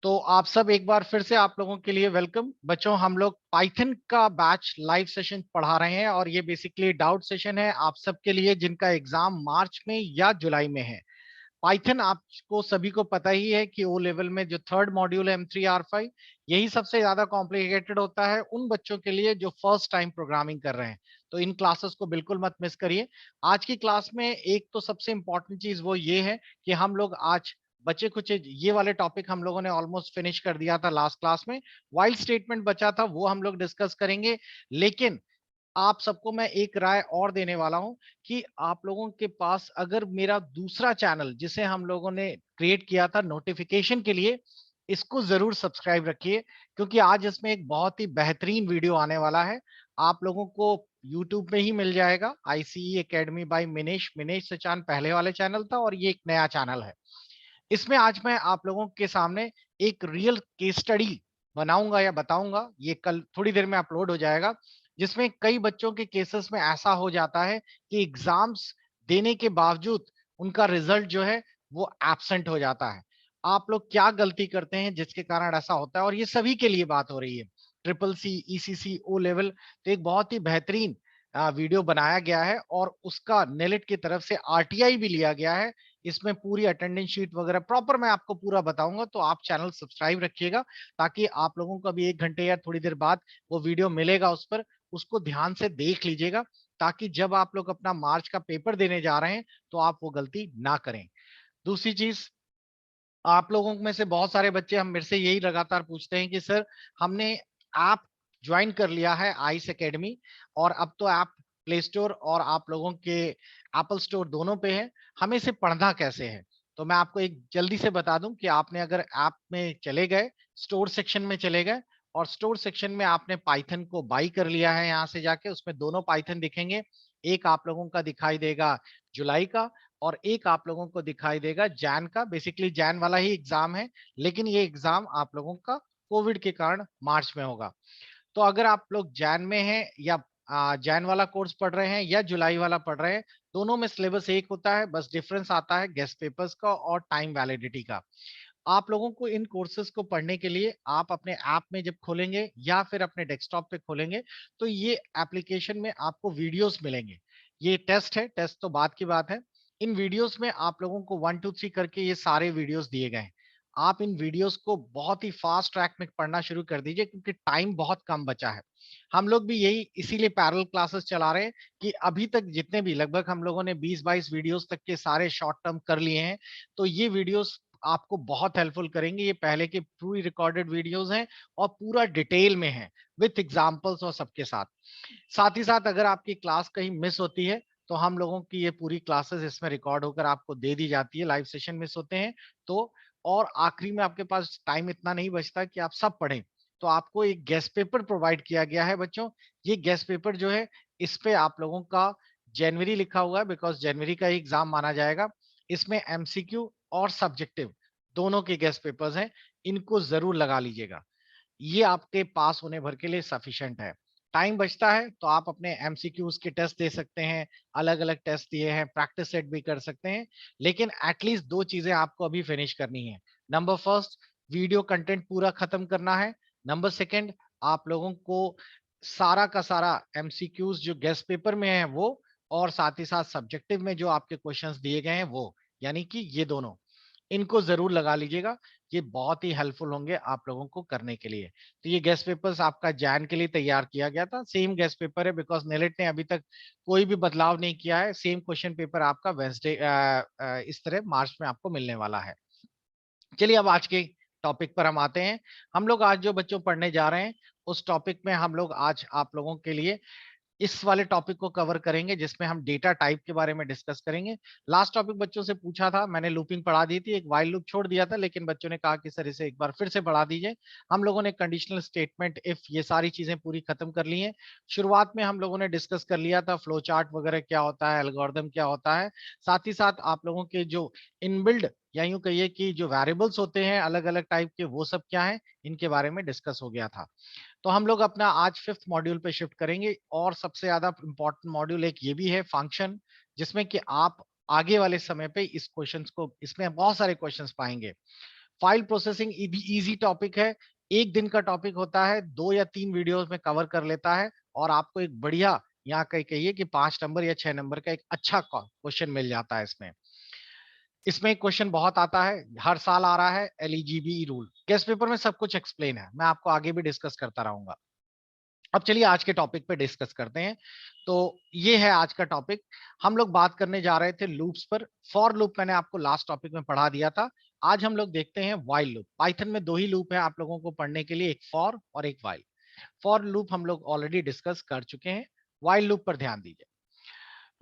तो आप सब एक बार फिर से आप लोगों के लिए वेलकम। बच्चों, हम लोग पाइथन का बैच लाइव सेशन पढ़ा रहे हैं और ये बेसिकली डाउट सेशन है आप सबके लिए जिनका एग्जाम मार्च में या जुलाई में है। पाइथन आपको सभी को पता ही है कि ओ लेवल में जो थर्ड मॉड्यूल है M3R5, यही सबसे ज्यादा कॉम्प्लिकेटेड होता है उन बच्चों के लिए जो फर्स्ट टाइम प्रोग्रामिंग कर रहे हैं। तो इन क्लासेस को बिल्कुल मत मिस करिए। आज की क्लास में एक तो सबसे इंपॉर्टेंट चीज वो ये है कि हम लोग आज बचे कुछ ये वाले टॉपिक हम लोगों ने ऑलमोस्ट फिनिश कर दिया था लास्ट क्लास में। वाइल स्टेटमेंट बचा था वो हम लोग डिस्कस करेंगे। लेकिन आप सबको मैं एक राय और देने वाला हूं कि आप लोगों के पास अगर मेरा दूसरा चैनल जिसे हम लोगों ने क्रिएट किया था नोटिफिकेशन के लिए, इसको जरूर सब्सक्राइब रखिए क्योंकि आज इसमें एक बहुत ही बेहतरीन वीडियो आने वाला है। आप लोगों को यूट्यूब में ही मिल जाएगा, ICE academy by Minesh Minesh Sachan पहले वाले चैनल था और ये एक नया चैनल है। इसमें आज मैं आप लोगों के सामने एक रियल केस स्टडी बनाऊंगा या बताऊंगा, ये कल थोड़ी देर में अपलोड हो जाएगा, जिसमें कई बच्चों के केसेस में ऐसा हो जाता है कि एग्जाम्स देने के बावजूद उनका रिजल्ट जो है वो एब्सेंट हो जाता है। आप लोग क्या गलती करते हैं जिसके कारण ऐसा होता है, और ये सभी के लिए बात हो रही है, triple C, ECC, O level. तो एक बहुत ही बेहतरीन वीडियो बनाया गया है और उसका नेलेट की तरफ से आरटीआई भी लिया गया है। इसमें पूरी अटेंडेंस शीट वगैरह प्रॉपर मैं आपको पूरा बताऊंगा, तो आप चैनल सब्सक्राइब रखिएगा ताकि आप लोगों को अभी 1 घंटे या थोड़ी देर बाद वो वीडियो मिलेगा, उस पर उसको ध्यान से देख लीजिएगा ताकि जब आप लोग अपना मार्च का पेपर देने जा रहे हैं तो आप वो गलती ना करें। दूसरी चीज, आप लोगों में से बहुत सारे बच्चे हम मेरे से यही लगातार पूछते हैं कि सर, हमने ऐप ज्वाइन कर लिया है आइस एकेडमी और अब तो ऐप प्ले स्टोर और आप लोगों के एप्पल स्टोर दोनों पे है, हमें इसे पढ़ना कैसे है। तो मैं आपको एक जल्दी से बता दूं कि आपने अगर ऐप में चले गए, स्टोर सेक्शन में चले गए और स्टोर सेक्शन में आपने पाइथन को बाई कर लिया है, यहाँ से जाके उसमें दोनों पाइथन दिखेंगे। एक आप लोगों का दिखाई देगा जुलाई का और एक आप लोगों को दिखाई देगा जैन का। बेसिकली जैन वाला ही एग्जाम है, लेकिन ये एग्जाम आप लोगों का कोविड के कारण मार्च में होगा। तो अगर आप लोग जैन में हैं या जैन वाला कोर्स पढ़ रहे हैं या जुलाई वाला पढ़ रहे हैं, दोनों में सिलेबस एक होता है, बस डिफरेंस आता है गेस्ट पेपर्स का और टाइम वैलिडिटी का। आप लोगों को इन कोर्सेज को पढ़ने के लिए आप अपने ऐप में जब खोलेंगे या फिर अपने डेस्कटॉप पे खोलेंगे तो ये एप्लीकेशन में आपको वीडियोस मिलेंगे। ये टेस्ट है, टेस्ट तो बात की बात है। इन वीडियोस में आप लोगों को 1 2 3 करके ये सारे वीडियोस दिए गए हैं। आप इन वीडियोस को बहुत ही फास्ट ट्रैक में पढ़ना शुरू कर दीजिए क्योंकि टाइम बहुत कम बचा है। हम लोग भी यही इसीलिए पैरेलल क्लासेस चला रहे हैं कि अभी तक जितने भी लगभग हम लोगों ने 20 22 वीडियोस तक के सारे शॉर्ट टर्म कर लिए हैं। तो ये वीडियोस आपको बहुत हेल्पफुल करेंगे। ये पहले के प्री रिकॉर्डेड वीडियोस हैं और पूरा डिटेल में है विथ एग्जांपल्स और सबके साथ। साथ ही साथ अगर आपकी क्लास कहीं मिस होती है तो हम लोगों की ये पूरी क्लासेस इसमें रिकॉर्ड होकर आपको दे दी जाती है। लाइव सेशन मिस होते हैं तो, और आखिरी में आपके पास टाइम इतना नहीं बचता कि आप सब पढ़ें, तो आपको एक गेस्ट पेपर प्रोवाइड किया गया है बच्चों। ये गेस्ट पेपर जो है, इस पे आप लोगों का जनवरी लिखा हुआ है बिकॉज जनवरी का ही एग्जाम माना जाएगा। इसमें एमसीक्यू और सब्जेक्टिव दोनों के गेस्ट पेपर्स हैं, इनको जरूर लगा लीजिएगा। ये आपके पास होने भर के लिए सफिशिएंट है। टाइम बचता है तो आप अपने एमसीक्यूज के टेस्ट दे सकते हैं, अलग अलग टेस्ट दिए हैं, प्रैक्टिस सेट भी कर सकते हैं। लेकिन एटलीस्ट 2 चीजें आपको अभी फिनिश करनी है। नंबर फर्स्ट, वीडियो कंटेंट पूरा खत्म करना है। नंबर सेकंड, आप लोगों को सारा का सारा एमसीक्यूज जो गेस्ट पेपर में है वो, और साथ ही साथ सब्जेक्टिव में जो आपके क्वेश्चंस दिए गए हैं वो, यानी कि ये दोनों, इनको जरूर लगा लीजिएगा। ये बहुत ही हेल्पफुल होंगे आप लोगों को करने के लिए। तो ये गेस्ट पेपर्स आपका जैन के लिए तैयार किया गया था, सेम गेस्ट पेपर है बिकॉज नेलेट ने अभी तक कोई भी बदलाव नहीं किया है। सेम क्वेश्चन पेपर आपका वेंसडे इस तरह मार्च में आपको मिलने वाला है। चलिए अब आज के टॉपिक पर हम आते हैं। हम लोग आज जो बच्चों पढ़ने जा रहे हैं उस टॉपिक में हम लोग आज आप लोगों के लिए इस वाले टॉपिक को कवर करेंगे जिसमें हम डेटा टाइप के बारे में डिस्कस करेंगे। लास्ट टॉपिक बच्चों से पूछा था, मैंने लूपिंग पढ़ा दी थी, एक वाइल लूप छोड़ दिया था, लेकिन बच्चों ने कहा कि सर इसे एक बार फिर से पढ़ा दीजिए। हम लोगों ने कंडीशनल स्टेटमेंट, इफ, ये सारी चीजें पूरी खत्म कर ली हैं। शुरुआत में हम लोगों ने डिस्कस कर लिया था फ्लो चार्ट वगैरह क्या होता है, एल्गोरिदम क्या होता है। साथ ही साथ आप लोगों के जो इनबिल्ड या यूं कहिए कि जो वेरिएबल्स होते हैं अलग अलग टाइप के, वो सब क्या है, इनके बारे में डिस्कस हो गया था। तो हम लोग अपना आज 5th मॉड्यूल पे शिफ्ट करेंगे और सबसे ज्यादा इंपॉर्टेंट मॉड्यूल एक ये भी है, फंक्शन, जिसमें कि आप आगे वाले समय पे इस क्वेश्चंस को, इसमें बहुत सारे क्वेश्चंस पाएंगे। फाइल प्रोसेसिंग भी इजी टॉपिक है, एक दिन का टॉपिक होता है, 2 या 3 वीडियोस में कवर कर लेता है और आपको एक बढ़िया, यहाँ कहीं कहिए कि 5 नंबर या 6 नंबर का एक अच्छा क्वेश्चन मिल जाता है इसमें। इसमें एक क्वेश्चन बहुत आता है, हर साल आ रहा है, एलिजिबी रूल। गेस्ट पेपर में सब कुछ एक्सप्लेन है, मैं आपको आगे भी डिस्कस करता रहूंगा। अब चलिए आज के टॉपिक पे डिस्कस करते हैं। तो ये है आज का टॉपिक। हम लोग बात करने जा रहे थे लूप्स पर। फॉर लूप मैंने आपको लास्ट टॉपिक में पढ़ा दिया था। आज हम लोग देखते हैं व्हाइल लूप। पाइथन में 2 ही लूप है आप लोगों को पढ़ने के लिए, एक फॉर और एक व्हाइल। फॉर लूप हम लोग ऑलरेडी डिस्कस कर चुके हैं, व्हाइल लूप पर ध्यान दीजिए।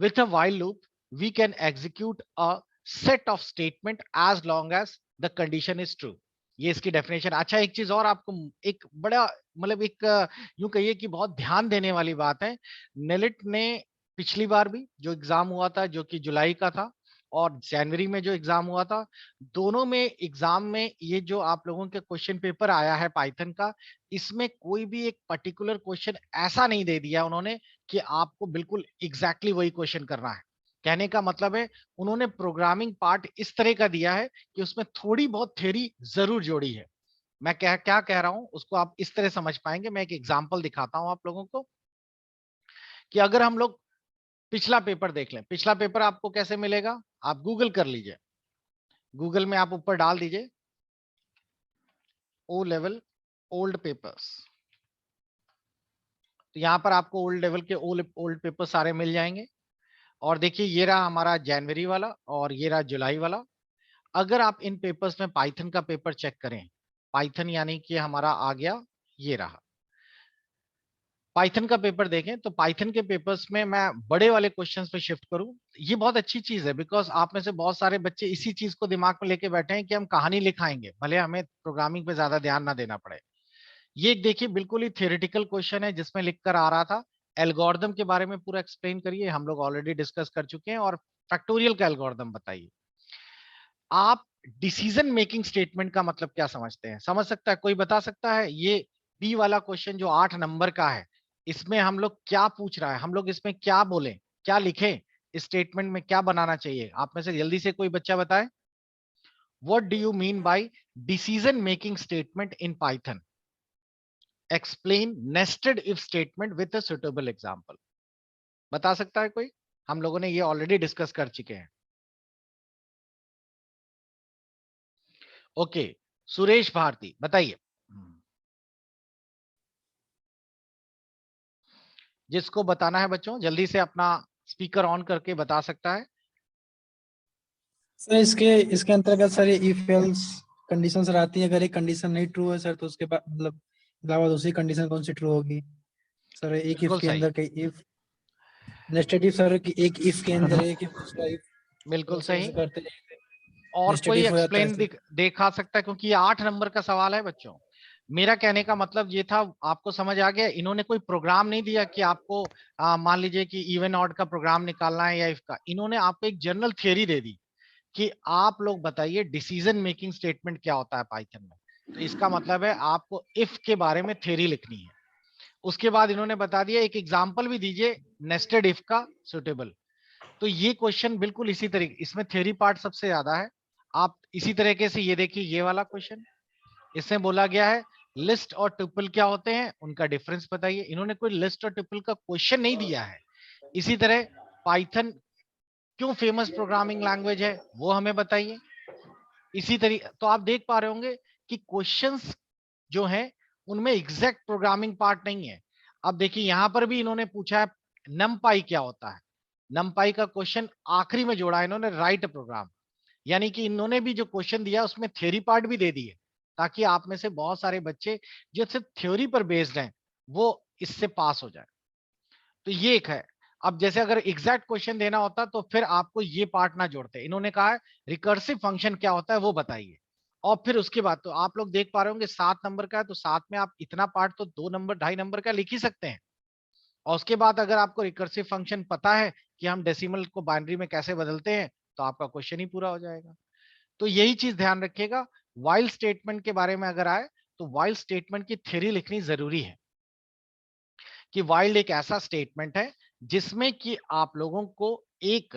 With a while loop, we can execute a set of statement as long as the condition is true. ये इसकी डेफिनेशन। अच्छा, एक चीज और आपको, एक बड़ा मतलब एक यूं कहिए कि बहुत ध्यान देने वाली बात है। नेलिट ने पिछली बार भी जो एग्जाम हुआ था, जो कि जुलाई का था, और जनवरी में जो एग्जाम हुआ था, दोनों में एग्जाम में ये जो आप लोगों के क्वेश्चन पेपर आया है पाइथन का, इसमें कोई भी एक पर्टिकुलर क्वेश्चन ऐसा नहीं दे दिया उन्होंने कि आपको बिल्कुल एग्जैक्टली वही क्वेश्चन करना है। कहने का मतलब है, उन्होंने प्रोग्रामिंग पार्ट इस तरह का दिया है कि उसमें थोड़ी बहुत थ्योरी जरूर जोड़ी है। मैं क्या क्या कह रहा हूं उसको आप इस तरह समझ पाएंगे। मैं एक एग्जांपल दिखाता हूं आप लोगों को कि अगर हम लोग पिछला पेपर देख लें, पिछला पेपर आपको कैसे मिलेगा, आप गूगल कर लीजिए। गूगल में आप ऊपर डाल दीजिए ओ लेवल ओल्ड पेपर्स, तो यहां पर आपको ओल्ड लेवल के ओल्ड पेपर सारे मिल जाएंगे। और देखिए ये रहा हमारा जनवरी वाला और ये रहा जुलाई वाला। अगर आप इन पेपर्स में पाइथन का पेपर चेक करें, पाइथन यानी कि हमारा आ गया, ये रहा पाइथन का पेपर देखें, तो पाइथन के पेपर्स में मैं बड़े वाले क्वेश्चंस पे शिफ्ट करूं। ये बहुत अच्छी चीज है, बिकॉज आप में से बहुत सारे बच्चे इसी चीज को दिमाग में लेके बैठे हैं कि हम कहानी लिखाएंगे, भले हमें प्रोग्रामिंग पे ज्यादा ध्यान ना देना पड़े। ये देखिए बिल्कुल ही थियोरेटिकल क्वेश्चन है जिसमें लिखकर आ रहा था एल्गोरिदम के बारे में पूरा एक्सप्लेन करिए, हम लोग ऑलरेडी डिस्कस कर चुके हैं, और फैक्टोरियल का एल्गोरिदम बताइए। आप डिसीजन मेकिंग स्टेटमेंट का मतलब क्या समझते हैं? समझ सकता है कोई? बता सकता है? ये बी वाला क्वेश्चन जो 8 नंबर का है, इसमें हम लोग क्या पूछ रहा है, हम लोग इसमें क्या बोले, क्या लिखे, स्टेटमेंट में क्या बनाना चाहिए? आप में से जल्दी से कोई बच्चा बताए। What do you mean by decision making statement in Python? Explain nested if statement with a suitable example. बता सकता है कोई? हम लोगों ने ये ऑलरेडी डिस्कस कर चुके हैं। ओके, सुरेश भारती बताइए। जिसको बताना है बच्चों जल्दी से अपना स्पीकर ऑन करके बता सकता है। सर इसके इसके अंतर्गत सर इफ एल्स कंडीशंस रहती है। अगर एक कंडीशन नहीं ट्रू है सर, तो उसके बाद मतलब अलावा दूसरी कंडीशन कौन सी ट्रू होगी सर? एक इफ बिल्कुल के सही, अंदर कई इफ नेस्टेड इफ सर की, एक इफ के अंदर एक इफ दूसरा इफ, बिल्कुल ऐसे सही। ऐसे करते जाएंगे, और नेस्टेड कोई इफ हो जाता है एक्सप्लेन सर। दिखा सकता है? क्योंकि ये 8 नंबर का सवाल है बच्चों। मेरा कहने का मतलब ये था, आपको समझ आ गया? इन्होंने कोई प्रोग्राम नहीं दिया कि आपको मान लीजिए कि इवन ऑड का प्रोग्राम निकालना है या इफ का। इन्होंने आपको एक जनरल थियरी दे दी कि आप लोग बताइए डिसीजन मेकिंग स्टेटमेंट क्या होता है पाइथन में। तो इसका मतलब है आपको इफ के बारे में थ्योरी लिखनी है। उसके बाद इन्होंने बता दिया एक एग्जांपल भी दीजिए नेस्टेड इफ का सुटेबल। तो ये क्वेश्चन बिल्कुल इसी तरीके, इसमें थ्योरी पार्ट सबसे ज्यादा है। आप इसी तरीके से ये देखिए ये वाला क्वेश्चन, इसमें बोला गया है लिस्ट और ट्यूपल क्या होते हैं, उनका डिफरेंस बताइए। इन्होंने कोई लिस्ट और ट्यूपल का क्वेश्चन नहीं दिया है। इसी तरह पाइथन क्यों फेमस प्रोग्रामिंग लैंग्वेज है वो हमें बताइए। इसी तरीके तो आप देख पा रहे होंगे कि क्वेश्चंस जो है उनमें एग्जैक्ट प्रोग्रामिंग पार्ट नहीं है। अब देखिए यहां पर भी इन्होंने पूछा है नमपाई क्या होता है। नमपाई का क्वेश्चन आखिरी में जोड़ा इन्होंने, राइट प्रोग्राम। यानी कि इन्होंने भी जो क्वेश्चन दिया उसमें थ्योरी पार्ट भी दे दी है, ताकि आप में से बहुत सारे बच्चे जो सिर्फ थ्योरी पर बेस्ड हैं वो इससे पास हो जाए। तो ये एक है। अब जैसे अगर एग्जैक्ट क्वेश्चन देना होता तो फिर आपको ये पार्ट ना जोड़ते। इन्होंने कहा है रिकर्सिव फंक्शन क्या होता है वो बताइए। और फिर उसके बाद तो आप लोग देख पा रहे होंगे 7 नंबर का है, तो 7 में आप इतना पार्ट तो 2 नंबर 2.5 नंबर का लिख ही सकते हैं। और उसके बाद अगर आपको रिकर्सिव फंक्शन पता है कि हम डेसिमल को बाइनरी में कैसे बदलते हैं, तो आपका क्वेश्चन ही पूरा हो जाएगा। तो यही चीज ध्यान रखिएगा। वाइल स्टेटमेंट के बारे में अगर आए तो वाइल स्टेटमेंट की थ्योरी लिखनी जरूरी है, कि वाइल्ड एक ऐसा स्टेटमेंट है जिसमें कि आप लोगों को एक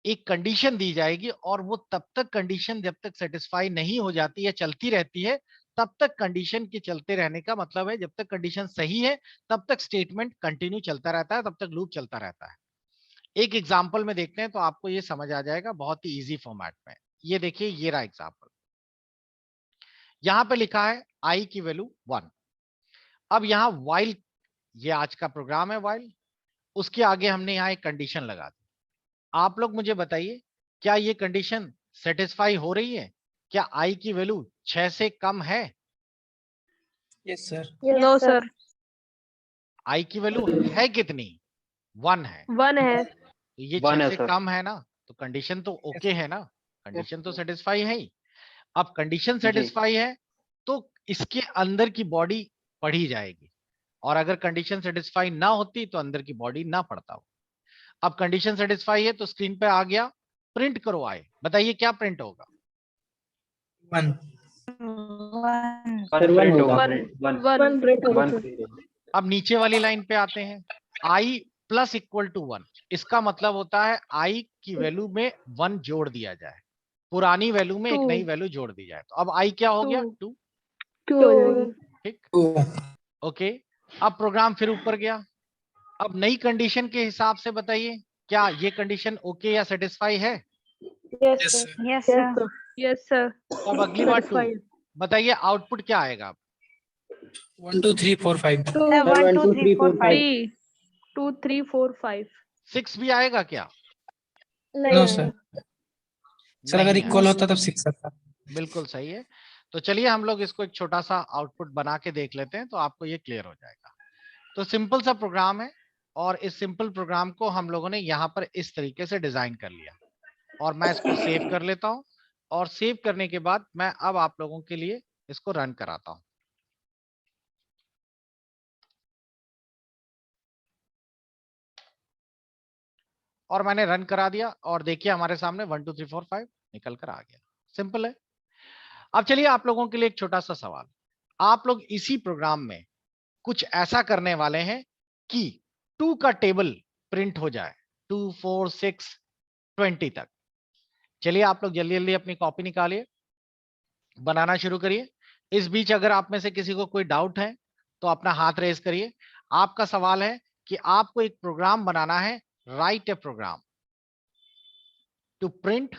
एक कंडीशन दी जाएगी और वो तब तक कंडीशन जब तक सेटिस्फाई नहीं हो जाती है चलती रहती है, तब तक कंडीशन के चलते रहने का मतलब है जब तक कंडीशन सही है तब तक स्टेटमेंट कंटिन्यू चलता रहता है, तब तक लूप चलता रहता है। एक एग्जांपल में देखते हैं तो आपको ये समझ आ जाएगा बहुत ही इजी फॉर्मेट में। ये देखिए, ये रहा एग्जांपल। यहां पे लिखा है आई की वैल्यू 1। अब यहाँ वाइल, ये आज का प्रोग्राम है वाइल, उसके आगे हमने यहाँ एक कंडीशन लगा दी। आप लोग मुझे बताइए, क्या ये कंडीशन सेटिस्फाई हो रही है? क्या आई की वैल्यू 6 से कम है? Yes sir. नो सर, आई की वैल्यू है कितनी? 1 है। 1 है। तो ये 1 6 है से सर। कम है ना, तो कंडीशन तो ओके है ना, कंडीशन तो सेटिस्फाई है ही। अब कंडीशन जी। सेटिस्फाई है तो इसके अंदर की बॉडी पढ़ी जाएगी, और अगर कंडीशन सेटिस्फाई ना होती तो अंदर की बॉडी ना पढ़ता हो। अब कंडीशन सेटिस्फाई है तो स्क्रीन पे आ गया, प्रिंट करो आए, बताइए क्या प्रिंट होगा? 1। सर 1 होगा। 1 प्रिंट होगा 1 सर। अब नीचे वाली लाइन पे आते हैं, आई प्लस इक्वल टू 1, इसका मतलब होता है आई की वैल्यू में 1 जोड़ दिया जाए, पुरानी वैल्यू में एक 2 नई वैल्यू जोड़ दी जाए। तो अब आई क्या हो गया? 2 2। 2 हो जाएगी। ठीक, 2। ओके। अब प्रोग्राम फिर ऊपर गया। अब नई कंडीशन के हिसाब से बताइए, क्या ये कंडीशन ओके या सेटिस्फाई है? Yes yes sir. Sir. Yes sir. Yes sir. तो अब अगली बार 2, बताइए आउटपुट क्या आएगा? 1 2 3 4 5। सर 1 2 3 4 5। 3 2 3 4 5। 6 भी आएगा क्या? No sir. सर अगर नहीं इक्वल आएगा। होता तब 6 आता। बिल्कुल सही है। तो चलिए हम लोग इसको एक छोटा सा आउटपुट बना के देख लेते हैं तो आपको ये क्लियर हो जाएगा। तो सिंपल सा प्रोग्राम है, और इस सिंपल प्रोग्राम को हम लोगों ने यहाँ पर इस तरीके से डिजाइन कर लिया, और मैं इसको सेव कर लेता हूँ। और सेव करने के बाद मैं अब आप लोगों के लिए इसको रन कराता हूँ। और मैंने रन करा दिया, और देखिए हमारे सामने 1 2 3 4 5 निकल कर आ गया। सिंपल है। अब चलिए आप लोगों के लिए एक छोटा सा सवाल। आप लोग इसी प्रोग्राम में कुछ ऐसा करने वाले हैं कि 2 का टेबल प्रिंट हो जाए, 2 4 6 20 तक। चलिए आप लोग जल्दी जल्दी अपनी कॉपी निकालिए, बनाना शुरू करिए। इस बीच अगर आप में से किसी को कोई डाउट है तो अपना हाथ रेज करिए। आपका सवाल है कि आपको एक प्रोग्राम बनाना है, write a program to print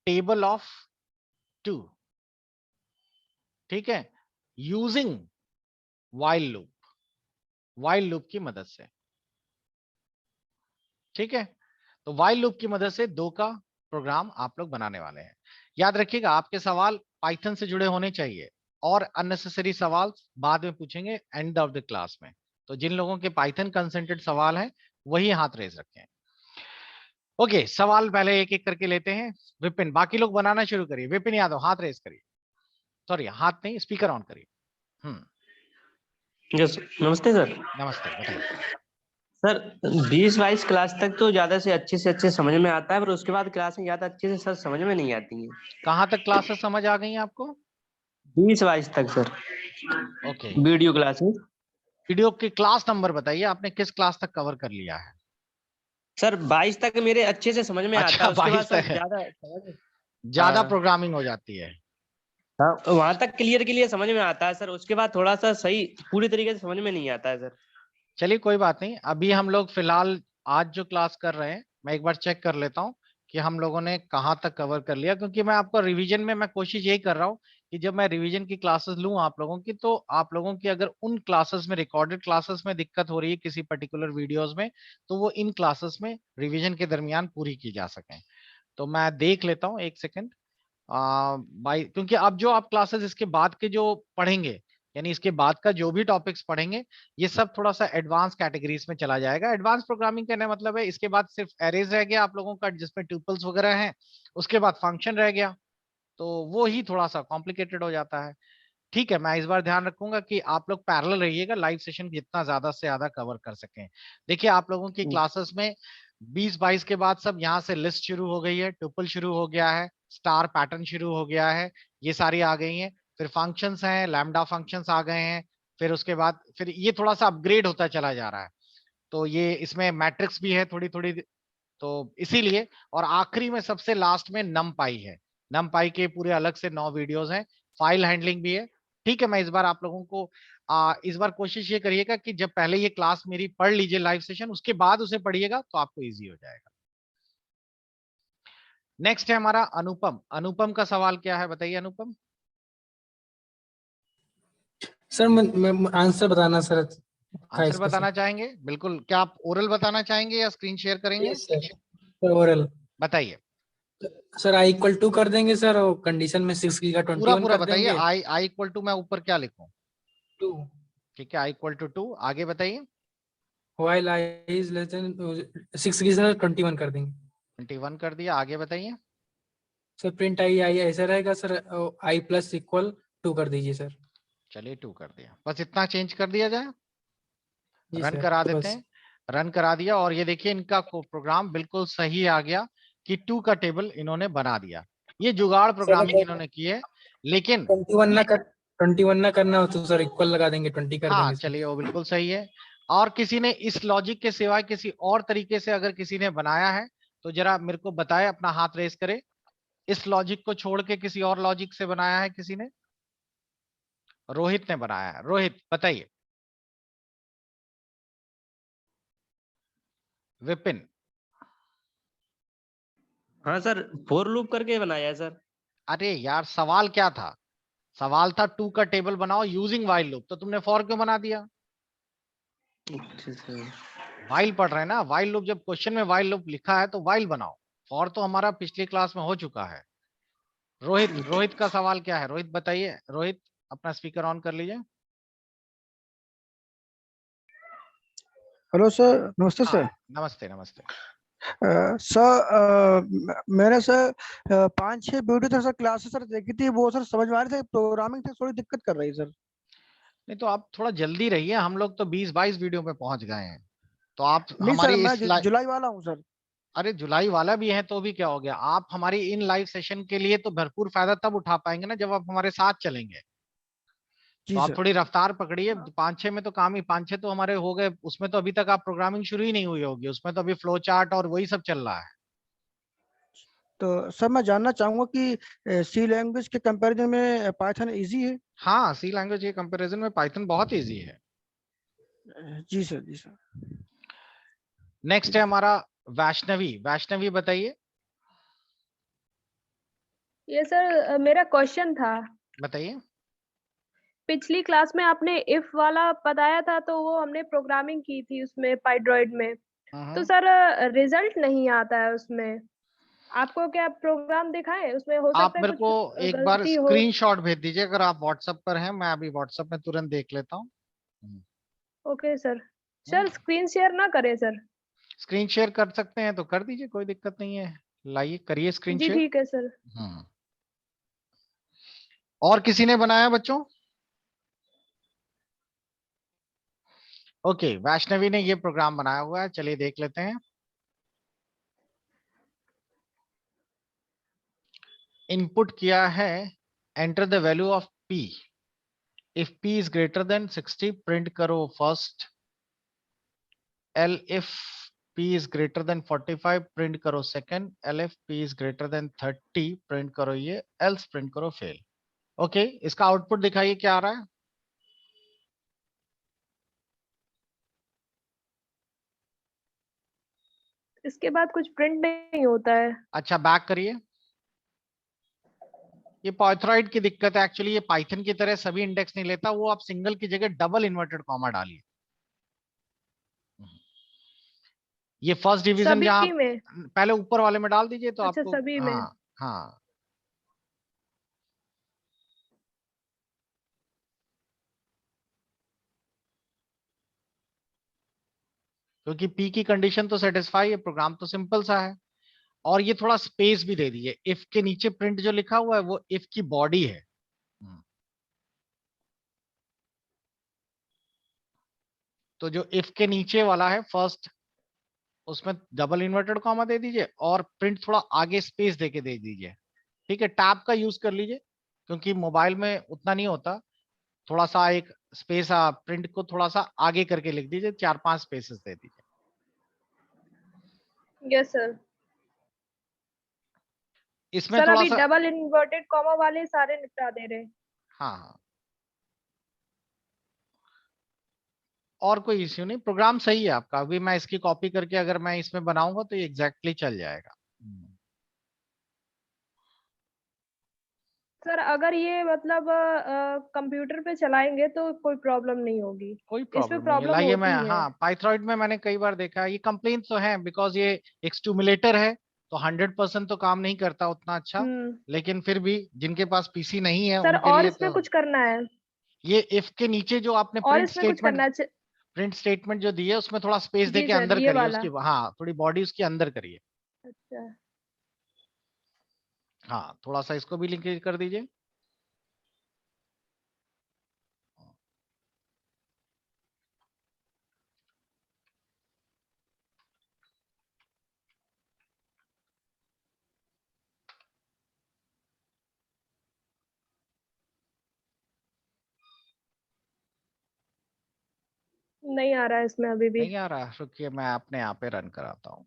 table of 2, ठीक है, यूजिंग वाइल लूप की मदद से। ठीक है, तो वाइल लूप की मदद से 2 का प्रोग्राम आप लोग बनाने वाले हैं। याद रखिएगा आपके सवाल पाइथन से जुड़े होने चाहिए, और अननेसेसरी सवाल बाद में पूछेंगे एंड ऑफ द क्लास में। तो जिन लोगों के पाइथन कंसेंट्रेड सवाल हैं वही हाथ रेज रखें। ओके, सवाल पहले एक एक करके लेते हैं। विपिन, बाकी लोग बनाना शुरू करिए। विपिन यादव हाथ रेज करिए, सॉरी हाथ नहीं, स्पीकर ऑन करिए। यस नमस्ते सर। नमस्ते, बताइए। सर 20-22 क्लास तक तो ज्यादा से अच्छे समझ में आता है, पर उसके बाद क्लास में ज्यादा अच्छे से सर समझ में नहीं आती है। कहां तक क्लासेस समझ आ गई आपको? 20-22 तक sir. Okay, video classes. Video के क्लास नंबर बताइए, आपने किस क्लास तक कवर कर लिया है? सर 22 तक मेरे अच्छे से समझ में आता अच्छा, है, उसके बाद 22 सर तक है, ज्यादा समझ। ज्यादा हाँ। प्रोग्रामिंग हो जाती है। हाँ, वहां तक क्लियर समझ में आता है सर, उसके बाद थोड़ा सा सही पूरी तरीके से समझ में नहीं आता है सर। चलिए कोई बात नहीं, अभी हम लोग फिलहाल आज जो क्लास कर रहे हैं मैं एक बार चेक कर लेता हूँ कि हम लोगों ने कहाँ तक कवर कर लिया, क्योंकि मैं आपको रिवीजन में मैं कोशिश यही कर रहा हूँ कि जब मैं रिवीजन की क्लासेस लूँ आप लोगों की, तो आप लोगों की अगर उन क्लासेस में, रिकॉर्डेड क्लासेस में दिक्कत हो रही है किसी पर्टिकुलर वीडियोस में, तो वो इन क्लासेस में रिवीजन के दरमियान पूरी की जा सके। तो मैं देख लेता हूँ एक सेकेंड। भाई, क्योंकि अब जो आप क्लासेस इसके बाद के जो पढ़ेंगे, यानी इसके बाद का जो भी टॉपिक्स पढ़ेंगे, ये सब थोड़ा सा एडवांस कैटेगरीज में चला जाएगा। एडवांस प्रोग्रामिंग करने मतलब है इसके बाद सिर्फ एरेज रह गया आप लोगों का जिसमें ट्यूपल्स वगैरह हैं, उसके बाद फंक्शन रह गया, तो वो ही थोड़ा सा कॉम्प्लिकेटेड हो जाता है। ठीक है, मैं इस बार ध्यान रखूंगा कि आप लोग पैरेलल रहिएगा, लाइव सेशन जितना ज्यादा से ज्यादा कवर कर सकें। देखिए आप लोगों की क्लासेस में 20-22 के बाद सब यहाँ से लिस्ट शुरू हो गई है, ट्यूपल शुरू हो गया है, स्टार पैटर्न शुरू हो गया है, ये सारी आ गई हैं। फिर फंक्शंस हैं, लैम्डा फंक्शंस आ गए हैं। फिर उसके बाद फिर ये थोड़ा सा अपग्रेड होता चला जा रहा है, तो ये इसमें मैट्रिक्स भी है थोड़ी थोड़ी तो इसीलिए, और आखिरी में सबसे लास्ट में नमपाई है। नमपाई के पूरे अलग से 9 वीडियोस हैं, फाइल हैंडलिंग भी है। ठीक है, मैं इस बार आप लोगों को इस बार कोशिश ये करिएगा कि जब पहले ये क्लास मेरी पढ़ लीजिए लाइव सेशन, उसके बाद उसे पढ़िएगा तो आपको इजी हो जाएगा। नेक्स्ट है हमारा अनुपम। अनुपम का सवाल क्या है, बताइए अनुपम। सर मैं आंसर बताना सर था आंसर इसका बताना सर। चाहेंगे? बिल्कुल। क्या आप ओरल बताना चाहेंगे या स्क्रीन शेयर करेंगे? Yes sir overall. बताइए, सर आई इक्वल टू कर देंगे सर, और कंडीशन में 6 की का पूरा 21 पूरा कर बताइए। देंगे। आई आई इक्वल टू मैं ऊपर क्या लिखूं? 2 ठीक है, आई इक्वल टू 2। आगे बताइए। While I is less then 6 की सर 21 कर देंगे। 21 कर दिया। आगे बताइए। सर प्रिंट आई आई ऐसा रहेगा सर, आई प्लस इक्वल 2 कर दीजिए सर। चलिए 2 कर दिया, बस इतना चेंज कर दिया जाए। जी रन सर करा देते बस। हैं। रन करा दिया और ये देखिए इनका प्रोग्राम बिल्कुल सही आ गया कि 2 का टेबल इन्होंने बना दिया। ये जुगाड़ सर प्रोग्रामिंग अगर इन्होंने की है। लेकिन 21 ना करना हो तो सर इक्वल लगा देंगे, 20 कर हाँ देंगे सर। चलिए, वो बिल्कुल सही है। और किसी ने इस लॉजिक के सिवाय किसी और तरीके से अगर किसी ने बनाया है तो जरा मेरे को बताए, अपना हाथ रेस करे। इस लॉजिक को छोड़ के किसी और लॉजिक से बनाया है किसी ने? रोहित ने बनाया है। रोहित बताइए। विपिन। हाँ सर, फोर लूप करके बनाया है सर। अरे यार, सवाल क्या था? सवाल था 2 का टेबल बनाओ यूजिंग वाइल लूप, तो तुमने फॉर क्यों बना दिया? अच्छा सर। वाइल पढ़ रहे हैं ना, वाइल लूप। जब क्वेश्चन में वाइल लूप लिखा है तो वाइल बनाओ। फॉर तो हमारा पिछली क्लास में हो चुका है। रोहित, रोहित का सवाल क्या है? रोहित बताइए। रोहित अपना स्पीकर ऑन कर लीजिए। हेलो सर, नमस्ते हाँ सर। नमस्ते नमस्ते। मैंने सर 5-6 वीडियो तक सर क्लासेस सर देखी थी, वो सर समझ में आ रहे थे, प्रोग्रामिंग से थोड़ी दिक्कत कर रही सर। नहीं तो आप थोड़ा जल्दी रहिए, हम लोग तो 20-22 वीडियो पे पहुंच गए हैं। तो आप नहीं सर, हमारी मैं इस लाइव, जुलाई वाला हूँ सर। अरे जुलाई वाला भी है तो भी क्या हो गया? आप हमारी इन लाइव सेशन के लिए तो भरपूर फायदा तब उठा पाएंगे ना जब आप हमारे साथ चलेंगे। तो जी आप सर। थोड़ी रफ्तार पकड़िए। 5-6 में तो काम ही, 5-6 तो हमारे हो गए, उसमें तो अभी तक आप प्रोग्रामिंग शुरू ही नहीं हुई होगी, उसमें तो अभी फ्लो चार्ट और वही सब चल रहा है। तो सर मैं जानना चाहूंगा कि सी लैंग्वेज के कंपैरिजन में पाइथन इजी है? हाँ, सी लैंग्वेज के कंपैरिजन में पाइथन बहुत इजी है। जी सर, जी सर। नेक्स्ट है हमारा वैष्णवी। वैष्णवी बताइए। ये सर मेरा क्वेश्चन था। बताइए। पिछली क्लास में आपने इफ वाला बताया था, तो वो हमने प्रोग्रामिंग की थी उसमें पाइड्रॉइड में। तो हम्म। सर रिजल्ट नहीं आता है उसमें। आपको क्या प्रोग्राम दिखाएं? उसमें हो आप सकता है मेरे को कुछ एक बार गलती हो। स्क्रीनशॉट भेज दीजिए अगर आप व्हाट्सएप पर हैं, मैं अभी व्हाट्सएप में तुरंत देख लेता हूँ। Okay sir. Sir screen share ना करें सर। स्क्रीन शेयर कर सकते हैं तो कर दीजिए, कोई दिक्कत नहीं है। लाइए, करिए स्क्रीन जी शेयर। ठीक है सर। और किसी ने बनाया बच्चों? ओके, वैष्णवी ने ये प्रोग्राम बनाया हुआ है, चलिए देख लेते हैं। इनपुट किया है, enter the value of P. If P is greater than 60 print करो first. Elif p is greater than 45 print करो second. Elif p is greater than 30 print करो ये, एल्स प्रिंट करो फेल। ओके, इसका output दिखाइए क्या आ रहा है। इसके बाद कुछ प्रिंट नहीं होता है। अच्छा, बैक करिए। ये पाइथरॉइड की दिक्कत है एक्चुअली, ये पाइथन की तरह सभी इंडेक्स नहीं लेता, वो आप सिंगल की जगह डबल इन्वर्टेड कॉमा डालिए। ये फर्स्ट डिवीजन जहां, सभी में। पहले ऊपर वाले में डाल दीजिए तो अच्छा आपको, सभी में। हाँ हाँ। क्योंकि पी की कंडीशन तो सेटिस्फाई है, प्रोग्राम तो सिंपल सा है। और ये थोड़ा स्पेस भी दे दीजिए, इफ के नीचे प्रिंट जो लिखा हुआ है वो इफ की बॉडी है। तो जो इफ के नीचे वाला है फर्स्ट, उसमें डबल इन्वर्टेड कॉमा दे दीजिए और प्रिंट थोड़ा आगे स्पेस देके दे दीजिए। ठीक है, टैब का यूज कर लीजिए क्योंकि मोबाइल में उतना नहीं होता। थोड़ा सा एक स्पेस, प्रिंट को थोड़ा सा आगे करके लिख दीजिए, 4-5 स्पेसेस दे दीजिए। Yes sir. इसमें सर थोड़ा अभी सा डबल इन्वर्टेड कॉमा वाले सारे निपटा दे रहे। हाँ हाँ, और कोई इश्यू नहीं, प्रोग्राम सही है आपका। अभी मैं इसकी कॉपी करके अगर मैं इसमें बनाऊंगा तो ये एग्जैक्टली चल जाएगा। सर अगर ये मतलब कंप्यूटर पे चलाएंगे तो कोई प्रॉब्लम नहीं होगी। कोई इसमें प्रॉब्लम नहीं है, प्रॉब्लम लाइए मैं, होती है। हाँ पाइथ्रॉइड में मैंने कई बार देखा है, ये कंप्लेंट तो है बिकॉज ये एक स्टिमुलेटर है, तो 100% तो काम नहीं करता उतना अच्छा, लेकिन फिर भी जिनके पास पीसी नहीं है सर उनके और लिए इसमें तो कुछ करना है? ये इफ के नीचे जो आपने और इसमें कुछ करना है? प्रिंट स्टेटमेंट जो दी है उसमें थोड़ा स्पेस जी देके सर, अंदर ये करिए वाला। उसकी, हाँ थोड़ी बॉडी उसकी अंदर करिए। अच्छा। हाँ थोड़ा सा इसको भी लिंक कर दीजिए। नहीं आ रहा है इसमें अभी भी। नहीं आ रहा, रुकिए मैं अपने यहाँ पे रन कराता हूँ।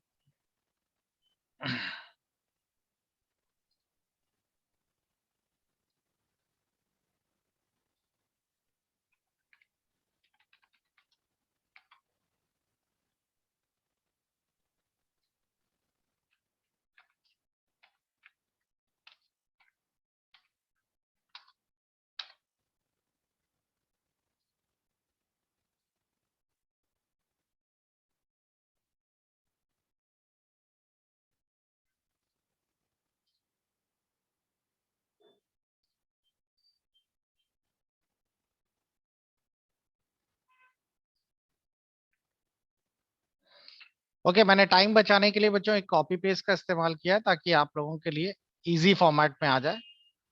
ओके, मैंने टाइम बचाने के लिए बच्चों एक कॉपी पेस्ट का इस्तेमाल किया है ताकि आप लोगों के लिए इजी फॉर्मेट में आ जाए।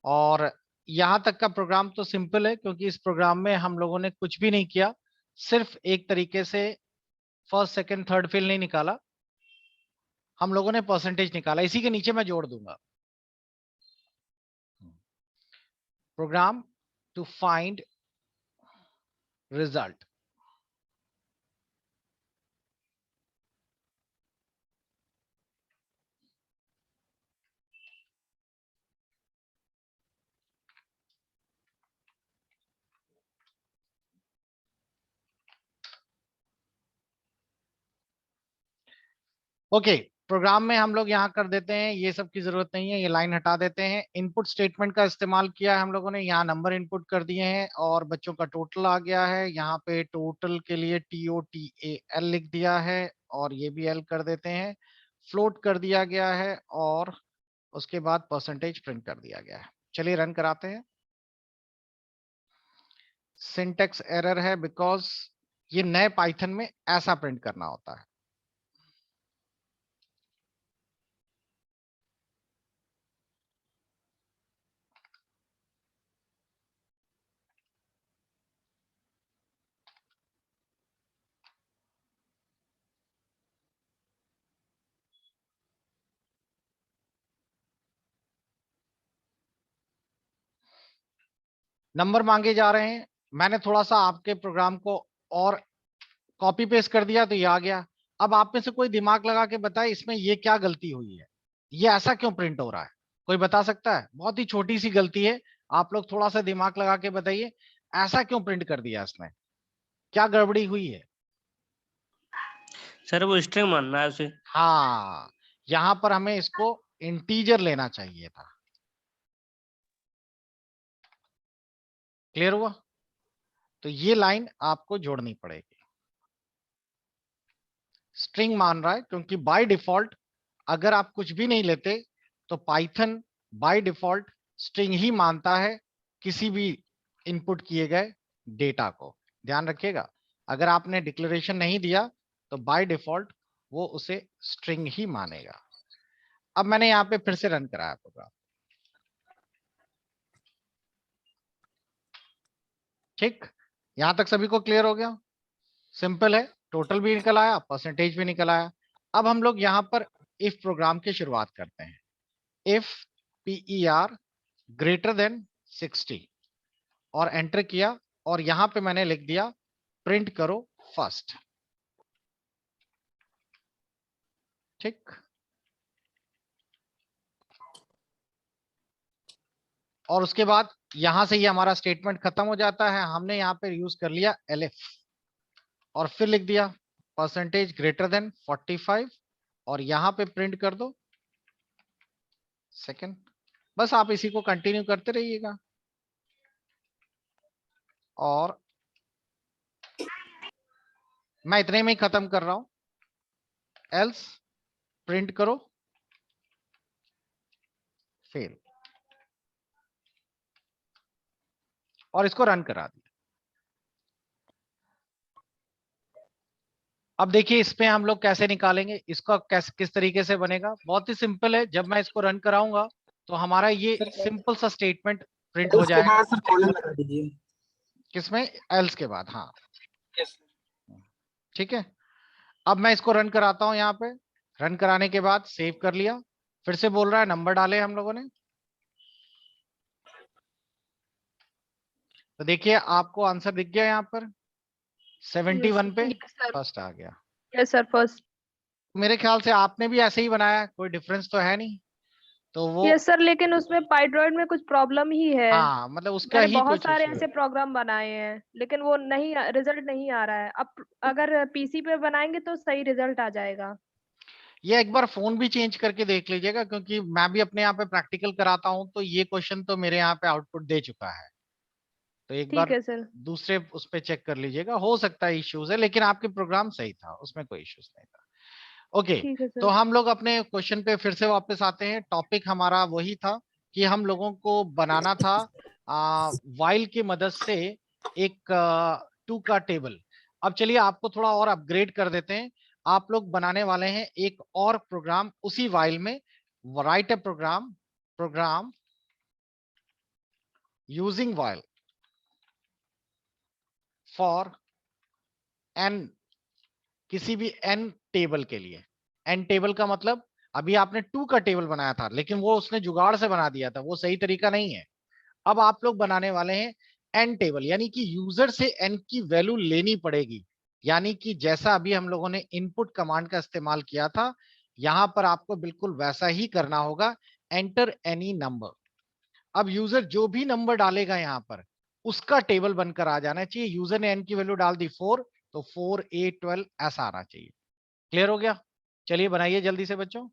और यहाँ तक का प्रोग्राम तो सिंपल है क्योंकि इस प्रोग्राम में हम लोगों ने कुछ भी नहीं किया, सिर्फ एक तरीके से फर्स्ट सेकंड थर्ड फिल नहीं निकाला, हम लोगों ने परसेंटेज निकाला, इसी के नीचे मैं जोड़ दूंगा program to find result. Okay, program में हम लोग यहाँ कर देते हैं, ये सब की जरूरत नहीं है, ये लाइन हटा देते हैं। इनपुट स्टेटमेंट का इस्तेमाल किया है हम लोगों ने, यहाँ नंबर इनपुट कर दिए हैं और बच्चों का टोटल आ गया है। यहाँ पे टोटल के लिए TOTAL लिख दिया है और ये भी एल कर देते हैं, फ्लोट कर दिया गया है और उसके बाद परसेंटेज प्रिंट कर दिया गया है। चलिए रन कराते हैं। सिंटेक्स एरर है बिकॉज ये नए पाइथन में ऐसा प्रिंट करना होता है। नंबर मांगे जा रहे हैं, मैंने थोड़ा सा आपके प्रोग्राम को और कॉपी पेस्ट कर दिया तो ये आ गया। अब आप में से कोई दिमाग लगा के बताए इसमें ये क्या गलती हुई है, ये ऐसा क्यों प्रिंट हो रहा है? कोई बता सकता है? बहुत ही छोटी सी गलती है, आप लोग थोड़ा सा दिमाग लगा के बताइए ऐसा क्यों प्रिंट कर दिया इसने, क्या गड़बड़ी हुई है? सर वो स्ट्रिंग मानना है उसे। हाँ, यहां पर हमें इसको इंटीजर लेना चाहिए था। क्लियर हुआ? तो ये लाइन आपको जोड़नी पड़ेगी। स्ट्रिंग मान रहा है क्योंकि बाय डिफॉल्ट अगर आप कुछ भी नहीं लेते तो पाइथन बाय डिफॉल्ट स्ट्रिंग ही मानता है किसी भी इनपुट किए गए डेटा को। ध्यान रखिएगा, अगर आपने डिक्लेरेशन नहीं दिया तो बाय डिफॉल्ट वो उसे स्ट्रिंग ही मानेगा। अब मैंने यहां पे फिर से रन कराया प्रोग्राम। ठीक, यहां तक सभी को क्लियर हो गया? सिंपल है, टोटल भी निकल आया, परसेंटेज भी निकल आया। अब हम लोग यहां पर इफ प्रोग्राम की शुरुआत करते हैं। इफ PER ग्रेटर देन 60 और एंटर किया और यहां पे मैंने लिख दिया प्रिंट करो फर्स्ट। ठीक, और उसके बाद यहां से ये हमारा स्टेटमेंट खत्म हो जाता है। हमने यहाँ पे यूज कर लिया एलएफ और फिर लिख दिया परसेंटेज ग्रेटर देन 45 और यहाँ पे प्रिंट कर दो सेकंड। बस आप इसी को कंटिन्यू करते रहिएगा और मैं इतने में ही खत्म कर रहा हूं। एल्स प्रिंट करो फेल और इसको रन करा दिया। अब देखिए इसमें हम लोग कैसे निकालेंगे इसका, कैसे किस तरीके से बनेगा। बहुत ही सिंपल है। जब मैं इसको रन कराऊंगा तो हमारा ये सिंपल सा स्टेटमेंट प्रिंट हो उसके जाएगा। बाद सर कॉलन लगा दीजिए। किसमें? एल्स के बाद। हाँ यस ठीक है। अब मैं इसको रन कराता हूं। यहाँ पे रन कराने के बाद सेव कर लिया। फिर से बोल रहा है नंबर डाले हम लोगों ने। तो देखिए आपको आंसर दिख गया यहाँ पर 71 पे फर्स्ट आ गया। Yes sir first. मेरे ख्याल से आपने भी ऐसे ही बनाया, कोई डिफरेंस तो है नहीं। तो वो यस सर, लेकिन उसमें पाइड्रॉइड में कुछ प्रॉब्लम ही है। हाँ मतलब उसका मैंने ही बहुत कुछ सारे इश्यू ऐसे है। प्रोग्राम बनाए हैं लेकिन वो नहीं, रिजल्ट नहीं आ रहा है। अब अगर पीसी पे बनाएंगे तो सही रिजल्ट आ जाएगा। ये एक बार फोन भी चेंज करके देख लीजिएगा, क्योंकि मैं भी अपने यहाँ पे प्रैक्टिकल कराता हूँ तो ये क्वेश्चन तो मेरे यहाँ पे आउटपुट दे चुका है। तो एक ठीक बार है सर। दूसरे उस पे चेक कर लीजिएगा, हो सकता है इश्यूज है, लेकिन आपके प्रोग्राम सही था, उसमें कोई इश्यूज नहीं था। ओके ठीक है तो सर। हम लोग अपने क्वेश्चन पे फिर से वापस आते हैं। टॉपिक हमारा वही था कि हम लोगों को बनाना था वाइल की मदद से एक टू का टेबल। अब चलिए आपको थोड़ा और अपग्रेड कर देते हैं। आप लोग बनाने वाले हैं एक और प्रोग्राम उसी वाइल में। Write a program using while for n, किसी भी एन टेबल के लिए। एन टेबल का मतलब अभी आपने टू का टेबल बनाया था लेकिन वो उसने जुगाड़ से बना दिया था, वो सही तरीका नहीं है। अब आप लोग बनाने वाले हैं एन टेबल, यानी कि यूजर से एन की वैल्यू लेनी पड़ेगी। यानी कि जैसा अभी हम लोगों ने इनपुट कमांड का इस्तेमाल किया था, यहां पर आपको बिल्कुल वैसा ही करना होगा। Enter any number. अब यूजर जो भी नंबर डालेगा यहां पर उसका टेबल बनकर आ जाना चाहिए। यूजर ने एन की वैल्यू डाल दी 4 तो 4 8 12 ऐसा आना चाहिए। क्लियर हो गया? चलिए बनाइए जल्दी से बच्चों,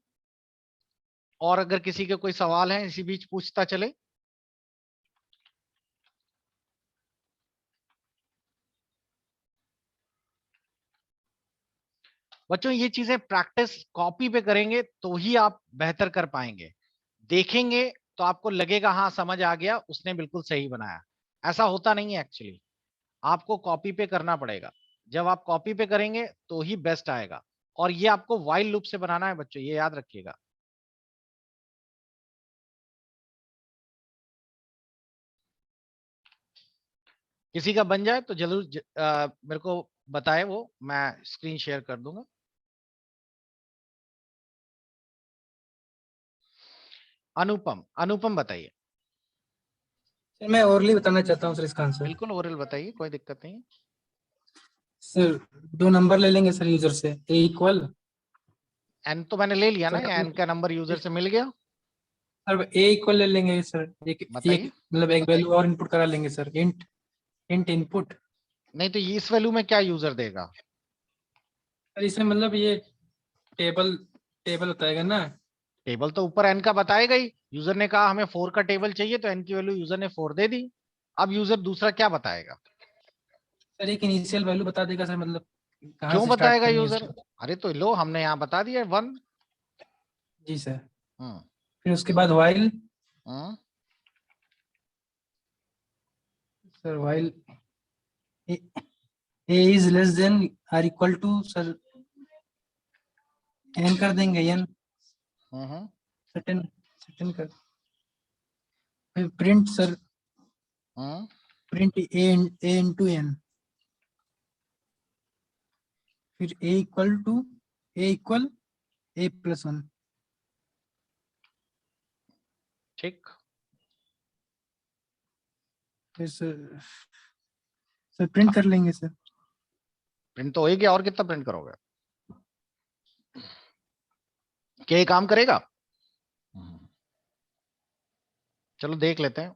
और अगर किसी के कोई सवाल है इसी बीच पूछता चले। बच्चों ये चीजें प्रैक्टिस कॉपी पे करेंगे तो ही आप बेहतर कर पाएंगे। देखेंगे तो आपको लगेगा हाँ समझ आ गया, उसने बिल्कुल सही बनाया। ऐसा होता नहीं है एक्चुअली, आपको कॉपी पे करना पड़ेगा। जब आप कॉपी पे करेंगे तो ही बेस्ट आएगा। और ये आपको व्हाइल लूप से बनाना है बच्चों, ये याद रखिएगा। किसी का बन जाए तो जरूर मेरे को बताए, वो मैं स्क्रीन शेयर कर दूंगा। अनुपम, अनुपम बताइए। सर मैं ओरली बताना चाहता हूँ सर इसका आंसर। बिल्कुल ओरल बताइए, कोई दिक्कत नहीं है। सर 2 नंबर ले लेंगे सर यूजर से ए इक्वल। एन तो मैंने ले लिया ना, सर एन का नंबर यूजर से मिल गया। सर ए इक्वल ले लेंगे सर, एक बताइए। एक मतलब एक वैल्यू और इनपुट करा लेंगे सर, इंट इंट इनपुट। नहीं तो इस वैल्यू में क्या यूजर देगा? सर इसमें मतलब ये टेबल टेबल बताएगा ना। टेबल तो ऊपर एन का बताएगा ही। यूजर ने कहा हमें 4 का टेबल चाहिए तो एन की वैल्यू यूजर ने 4 दे दी। अब यूजर दूसरा क्या बताएगा? सर एक इनिशियल वैल्यू बता देगा सर, मतलब कहाँ क्यों से स्टार्ट बताएगा करनी है यूजर? उसको। अरे तो लो हमने यहाँ बता दिया 1। जी सर। हम्म फिर उसके बाद while. Hmm sir while a is less than or equal to sir n कर देंगे, एन हम्म सर्टेन सर्टेन कर। फिर print sir, hmm print a into n. फिर ए इक्वल ए प्लस 1। ठीक। फिर सर प्रिंट कर लेंगे सर। प्रिंट तो हो ही गया, और कितना प्रिंट करोगे? क्या ये काम करेगा? चलो देख लेते हैं।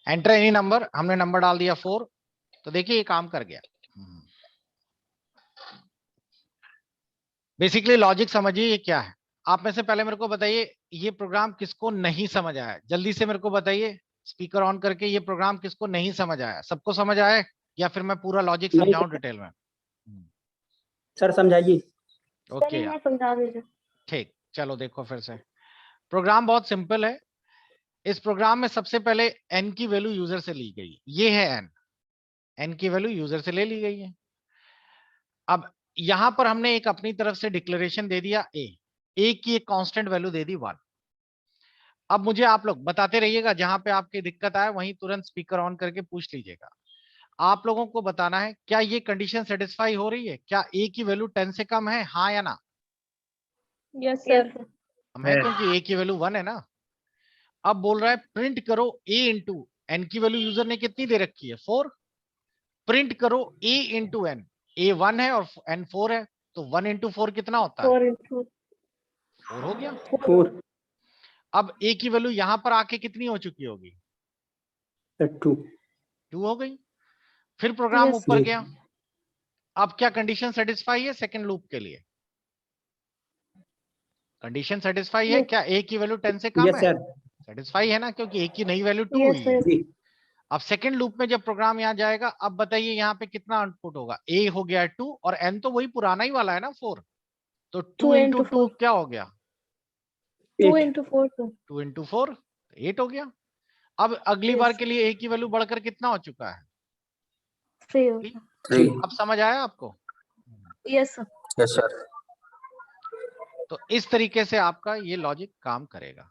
एंटर एनी नंबर, हमने नंबर डाल दिया 4, तो देखिए ये काम कर गया। बेसिकली लॉजिक समझिए ये क्या है। आप में से पहले मेरे को बताइए ये प्रोग्राम किसको नहीं समझ आया, जल्दी से मेरे को बताइए स्पीकर ऑन करके, ये प्रोग्राम किसको नहीं समझ आया? सबको समझ आया या फिर मैं पूरा लॉजिक समझाऊं डिटेल में? सर समझाइए। ओके समझा दीजिए। ठीक, चलो देखो फिर से। प्रोग्राम बहुत सिंपल है। इस प्रोग्राम में सबसे पहले n की वैल्यू यूजर से ली गई, ये है n की वैल्यू यूजर से ले ली गई है। अब यहां पर हमने एक अपनी तरफ से डिक्लेरेशन दे दिया a की एक कांस्टेंट वैल्यू दे दी 1। अब मुझे आप लोग बताते रहिएगा, जहां पे आपकी दिक्कत आए वहीं तुरंत स्पीकर ऑन करके पूछ लीजिएगा। आप लोगों को बताना है क्या ये कंडीशन सेटिस्फाई हो रही है, क्या a की वैल्यू 10 से कम है, हाँ या ना? Yes sir. है, क्योंकि a की वैल्यू 1 है ना। अब बोल रहा है प्रिंट करो a इंटू n की वैल्यू यूजर ने कितनी दे रखी है 4, प्रिंट करो a इंटू n, a 1 है और n 4 है, तो 1 इंटू 4 कितना होता है? 4 हो गया। 4 अब a की वैल्यू यहां पर आके कितनी हो चुकी होगी? 2 2 हो गई। फिर प्रोग्राम Yes, ऊपर sir. गया। अब क्या कंडीशन सेटिस्फाई है सेकंड लूप के लिए? कंडीशन सेटिस्फाई है, क्या a की वैल्यू 10 से कम यस है? सर। सेटिस्फाई है ना, क्योंकि a की नई वैल्यू 2 Yes, हुई है। sir. जी अब सेकंड लूप में जब प्रोग्राम यहाँ जाएगा, अब बताइए यहाँ पे कितना आउटपुट होगा? a हो गया 2 और n तो वही पुराना ही वाला है ना 4, तो 2 इंटू 2 क्या हो गया? 2 8 into 4 sir. 2 इंटू 4 8 हो गया। अब अगली बार के लिए a की वैल्यू बढ़कर कितना हो चुका है? 3. 3 अब समझ आया आपको? Yes sir. Yes sir. तो इस तरीके से आपका ये लॉजिक काम करेगा।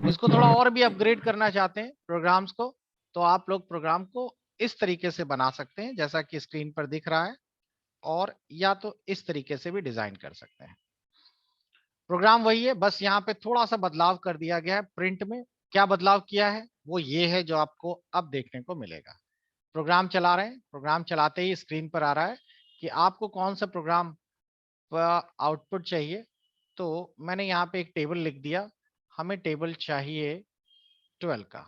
इसको थोड़ा और भी अपग्रेड करना चाहते हैं प्रोग्राम्स को, तो आप लोग प्रोग्राम को इस तरीके से बना सकते हैं जैसा कि स्क्रीन पर दिख रहा है, और या तो इस तरीके से भी डिजाइन कर सकते हैं। प्रोग्राम वही है, बस यहाँ पे थोड़ा सा बदलाव कर दिया गया है। प्रिंट में क्या बदलाव किया है वो ये है जो आपको अब देखने को मिलेगा। प्रोग्राम चला रहे हैं, प्रोग्राम चलाते ही स्क्रीन पर आ रहा है कि आपको कौन सा प्रोग्राम आउटपुट चाहिए। तो मैंने यहाँ पे एक टेबल लिख दिया, हमें टेबल चाहिए 12 का,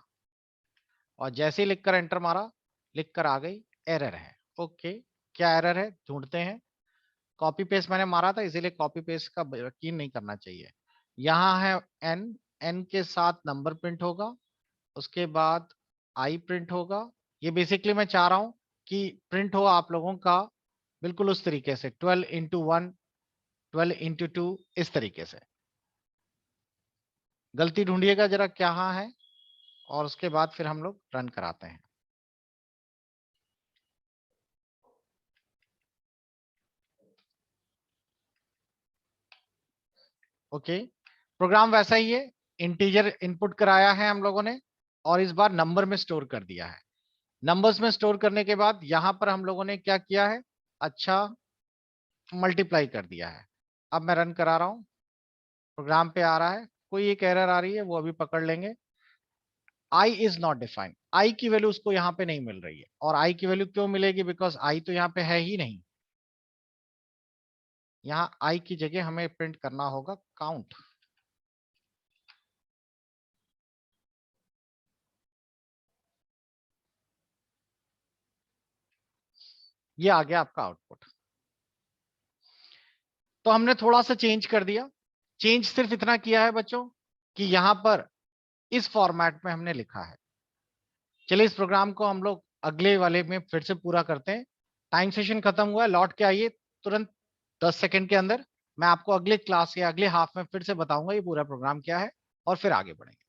और जैसे ही लिखकर एंटर मारा, लिखकर आ गई एरर है। ओके, क्या एरर है ढूंढते हैं। कॉपी पेस्ट मैंने मारा था, इसीलिए कॉपी पेस्ट का यकीन नहीं करना चाहिए। यहाँ है n के साथ नंबर प्रिंट होगा, उसके बाद i प्रिंट होगा। ये बेसिकली मैं चाह रहा हूं कि प्रिंट हो आप लोगों का बिल्कुल उस तरीके से 12 इंटू 1, 12 इंटू 2, इस तरीके से। गलती ढूंढिएगा जरा क्या है, और उसके बाद फिर हम लोग रन कराते हैं। ओके, प्रोग्राम वैसा ही है, इंटीजर इनपुट कराया है हम लोगों ने, और इस बार नंबर में स्टोर कर दिया है। नंबर्स में स्टोर करने के बाद यहां पर हम लोगों ने क्या किया है, अच्छा मल्टीप्लाई कर दिया है। अब मैं रन करा रहा हूं, प्रोग्राम पे आ रहा है, कोई एक एरर आ रही है वो अभी पकड़ लेंगे। i is not defined, i की वैल्यू उसको यहाँ पे नहीं मिल रही है, और i की वैल्यू क्यों मिलेगी? बिकॉज i तो यहाँ पे है ही नहीं। यहाँ i की जगह हमें प्रिंट करना होगा काउंट। ये आ गया आपका आउटपुट। तो हमने थोड़ा सा चेंज कर दिया। चेंज सिर्फ इतना किया है बच्चों कि यहां पर इस फॉर्मेट में हमने लिखा है। चलिए इस प्रोग्राम को हम लोग अगले वाले में फिर से पूरा करते हैं। टाइम सेशन खत्म हुआ है, लौट के आइए तुरंत 10 सेकंड के अंदर। मैं आपको अगले क्लास या अगले हाफ में फिर से बताऊंगा ये पूरा प्रोग्राम क्या है, और फिर आगे बढ़ेंगे।